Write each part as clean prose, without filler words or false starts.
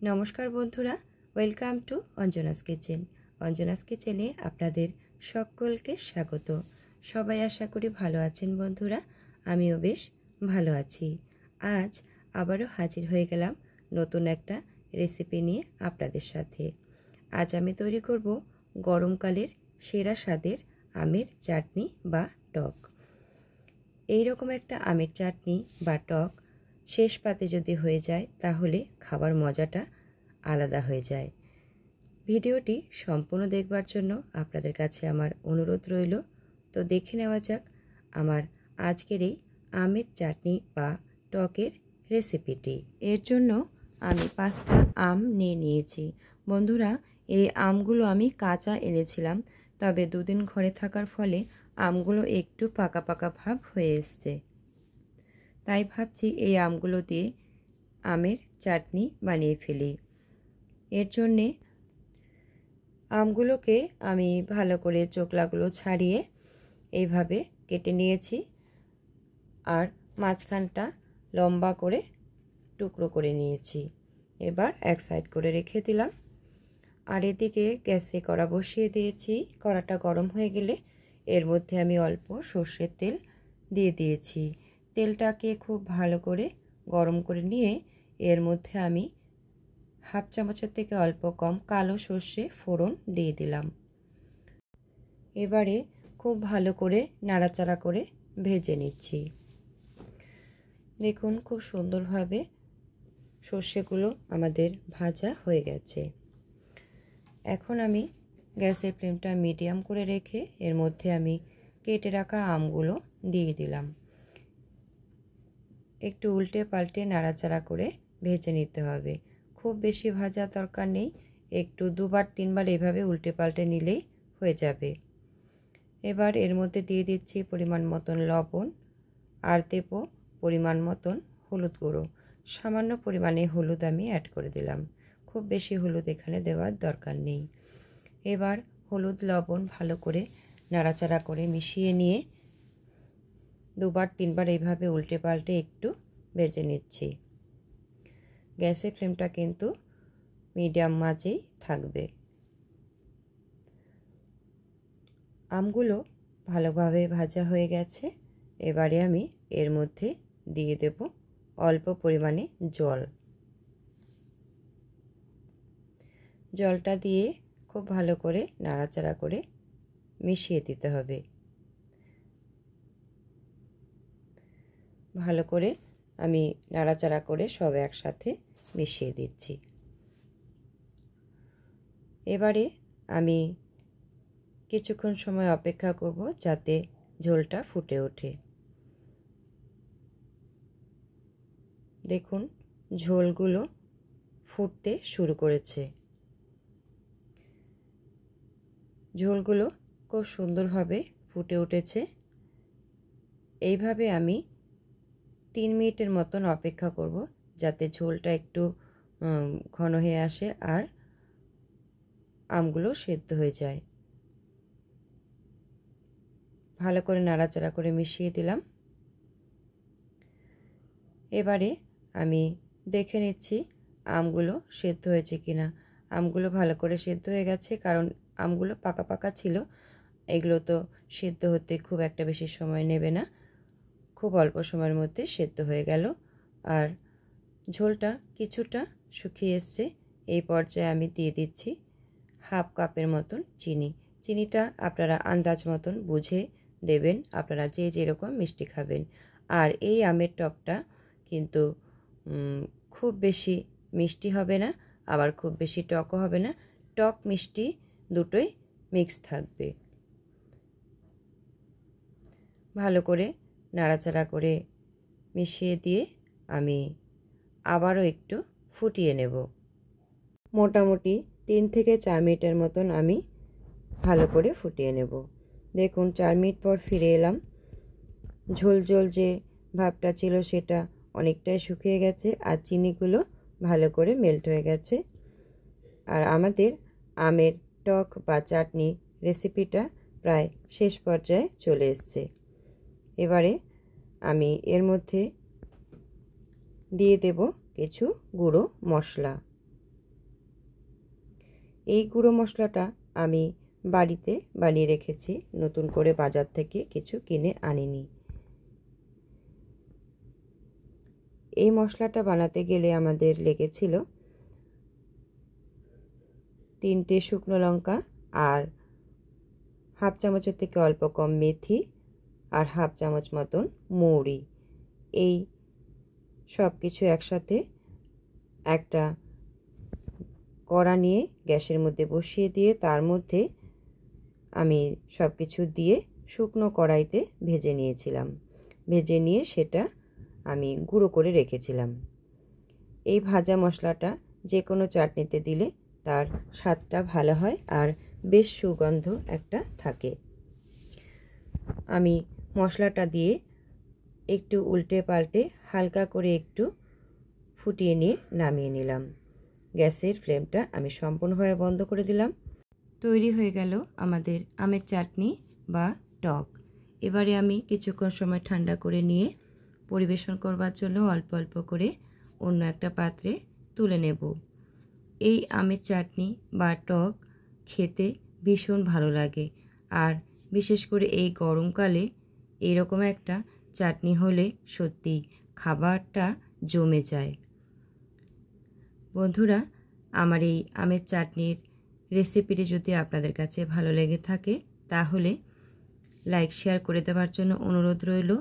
নমস্কার বন্ধুরা, welcome to Anjana's kitchen. Anjana's কিচেনে আপনাদের সকলকে স্বাগত। সবাই আশা করি ভালো আছেন বন্ধুরা, আমিও বেশ ভালো আছি। আজ আবারও হাজির হয়ে গেলাম নতুন একটা রেসিপি নিয়ে আপনাদের সাথে। আজ আমি তৈরি করব গরমকালের সেরা স্বাদের আমের চাটনি বা টক। এই রকম একটা আমের চাটনি বা টক শেষ পাতে যদি হয়ে যায় তাহলে খাবার মজাটা আলাদা হয়ে যায়। ভিডিওটি সম্পূর্ণ দেখবার জন্য আপনাদের কাছে আমার অনুরোধ রইল। তো দেখে নেওয়া যাক আমার আজকের এই আমের চাটনি বা টকের রেসিপিটি। এর জন্য আমি 5টা আম নিয়ে নিয়েছি। বন্ধুরা, এই আমগুলো আমি কাঁচা এনেছিলাম, তবে দুদিন ঘরে থাকার ফলে আমগুলো একটু পাকা পাকা ভাব হয়ে এসছে। তাই ভাবছি এই আমগুলো দিয়ে আমের চাটনি বানিয়ে ফেলি। এর জন্যে আমগুলোকে আমি ভালো করে চোকলাগুলো ছাড়িয়ে এইভাবে কেটে নিয়েছি, আর মাঝখানটা লম্বা করে টুকরো করে নিয়েছি। এবার এক সাইড করে রেখে দিলাম। আর এদিকে গ্যাসে কড়া বসিয়ে দিয়েছি। কড়াটা গরম হয়ে গেলে এর মধ্যে আমি অল্প সর্ষের তেল দিয়ে দিয়েছি। তেলটাকে খুব ভালো করে গরম করে নিয়ে এর মধ্যে আমি হাফ চামচের থেকে অল্প কম কালো সর্ষে ফোড়ন দিয়ে দিলাম। এবারে খুব ভালো করে নাড়াচাড়া করে ভেজে নিচ্ছি। দেখুন খুব সুন্দরভাবে সর্ষেগুলো আমাদের ভাজা হয়ে গেছে। এখন আমি গ্যাসের ফ্লেমটা মিডিয়াম করে রেখে এর মধ্যে আমি কেটে রাখা আমগুলো দিয়ে দিলাম। একটু উল্টে পাল্টে নাড়াচাড়া করে ভেজে নিতে হবে। খুব বেশি ভাজা দরকার নেই, একটু 2-3 বার এভাবে উল্টে পাল্টে নিলেই হয়ে যাবে। এবার এর মধ্যে দিয়ে দিচ্ছি পরিমাণ মতন লবণ, আর দেব পরিমাণ মতন হলুদ গুঁড়ো। সামান্য পরিমাণে হলুদ আমি অ্যাড করে দিলাম, খুব বেশি হলুদ এখানে দেওয়ার দরকার নেই। এবার হলুদ লবণ ভালো করে নাড়াচাড়া করে মিশিয়ে নিয়ে 2-3 বার এইভাবে উল্টে পাল্টে একটু ভেজে নিচ্ছি। গ্যাসের ফ্লেমটা কিন্তু মিডিয়াম মাঝেই থাকবে। আমগুলো ভালোভাবে ভাজা হয়ে গেছে। এবারে আমি এর মধ্যে দিয়ে দেব অল্প পরিমাণে জল। জলটা দিয়ে খুব ভালো করে নাড়াচাড়া করে মিশিয়ে দিতে হবে। ভালো করে আমি নাড়াচাড়া করে সব একসাথে মিশিয়ে দিচ্ছি। এবারে আমি কিছুক্ষণ সময় অপেক্ষা করব যাতে ঝোলটা ফুটে ওঠে। দেখুন ঝোলগুলো ফুটতে শুরু করেছে। ঝোলগুলো খুব সুন্দরভাবে ফুটে উঠেছে। এইভাবে আমি 3 মিনিটের মতন অপেক্ষা করব যাতে ঝোলটা একটু ঘন হয়ে আসে আর আমগুলো সেদ্ধ হয়ে যায়। ভালো করে নাড়াচাড়া করে মিশিয়ে দিলাম। এবারে আমি দেখে নিচ্ছি আমগুলো সেদ্ধ হয়েছে কিনা। আমগুলো ভালো করে সেদ্ধ হয়ে গেছে, কারণ আমগুলো পাকা পাকা ছিল। এগুলো তো সেদ্ধ হতে খুব একটা বেশি সময় নেবে না, খুব অল্প সময়ের মধ্যে সেদ্ধ হয়ে গেল। আর ঝোলটা কিছুটা শুকিয়ে এসছে। এই পর্যায়ে আমি দিয়ে দিচ্ছি হাফ কাপের মতন চিনি। চিনিটা আপনারা আন্দাজ মতন বুঝে দেবেন, আপনারা যে যেরকম মিষ্টি খাবেন। আর এই আমের টকটা কিন্তু খুব বেশি মিষ্টি হবে না, আবার খুব বেশি টকও হবে না। টক মিষ্টি দুটোই মিক্স থাকবে। ভালো করে নাড়াচাড়া করে মিশিয়ে দিয়ে আমি আবারও একটু ফুটিয়ে নেব। মোটামুটি 3 থেকে 4 মিনিটের মতন আমি ভালো করে ফুটিয়ে নেব। দেখুন 4 মিনিট পর ফিরে এলাম। ঝোল ঝোল যে ভাবটা ছিল সেটা অনেকটাই শুকিয়ে গেছে, আর চিনিগুলো ভালো করে মেল্ট হয়ে গেছে। আর আমাদের আমের টক বা চাটনি রেসিপিটা প্রায় শেষ পর্যায়ে চলে এসছে। এবারে আমি এর মধ্যে দিয়ে দেব কিছু গুঁড়ো মশলা। এই গুঁড়ো মশলাটা আমি বাড়িতে বানিয়ে রেখেছি, নতুন করে বাজার থেকে কিছু কিনে আনিনি। এই মশলাটা বানাতে গেলে আমাদের লেগেছিল 3টে শুকনো লঙ্কা আর হাফ চামচের থেকে অল্প কম মেথি আর হাফ চামচ মতন মৌরি। এই সব কিছু একসাথে একটা কড়া নিয়ে গ্যাসের মধ্যে বসিয়ে দিয়ে তার মধ্যে আমি সব কিছু দিয়ে শুকনো কড়াইতে ভেজে নিয়েছিলাম। ভেজে নিয়ে সেটা আমি গুঁড়ো করে রেখেছিলাম। এই ভাজা মশলাটা যে কোনো চাটনিতে দিলে তার স্বাদটা ভালো হয় আর বেশ সুগন্ধ একটা থাকে। আমি মশলাটা দিয়ে একটু উল্টে পাল্টে হালকা করে একটু ফুটিয়ে নিয়ে নামিয়ে নিলাম। গ্যাসের ফ্লেমটা আমি সম্পূর্ণভাবে বন্ধ করে দিলাম। তৈরি হয়ে গেল আমাদের আমের চাটনি বা টক। এবারে আমি কিছুক্ষণ সময় ঠান্ডা করে নিয়ে পরিবেশন করবার জন্য অল্প অল্প করে অন্য একটা পাত্রে তুলে নেব। এই আমের চাটনি বা টক খেতে ভীষণ ভালো লাগে, আর বিশেষ করে এই গরমকালে এরকম একটা চাটনি হলে সত্যি খাবারটা জমে যায়। বন্ধুরা, আমার এই আমের চাটনির রেসিপিটি যদি আপনাদের কাছে ভালো লেগে থাকে তাহলে লাইক শেয়ার করে দেওয়ার জন্য অনুরোধ রইল।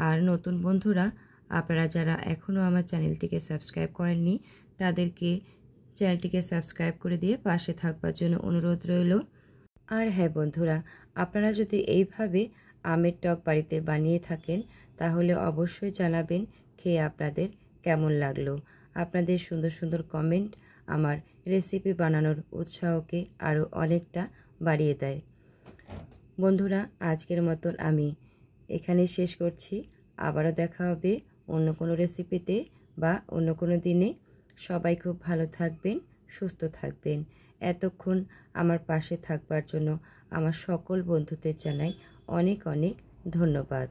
আর নতুন বন্ধুরা আপনারা যারা এখনও আমার চ্যানেলটিকে সাবস্ক্রাইব করেননি তাদেরকে চ্যানেলটিকে সাবস্ক্রাইব করে দিয়ে পাশে থাকবার জন্য অনুরোধ রইল। আর হ্যাঁ বন্ধুরা, আপনারা যদি এইভাবে আমের টক বাড়িতে বানিয়ে থাকেন তাহলে অবশ্যই জানাবেন খেয়ে আপনাদের কেমন লাগলো। আপনাদের সুন্দর সুন্দর কমেন্ট আমার রেসিপি বানানোর উৎসাহকে আরও অনেকটা বাড়িয়ে দেয়। বন্ধুরা, আজকের মতন আমি এখানে শেষ করছি। আবারও দেখা হবে অন্য কোনো রেসিপিতে বা অন্য কোনো দিনে। সবাই খুব ভালো থাকবেন, সুস্থ থাকবেন। এতক্ষণ আমার পাশে থাকবার জন্য আমার সকল বন্ধুদের জানাই অনেক অনেক ধন্যবাদ।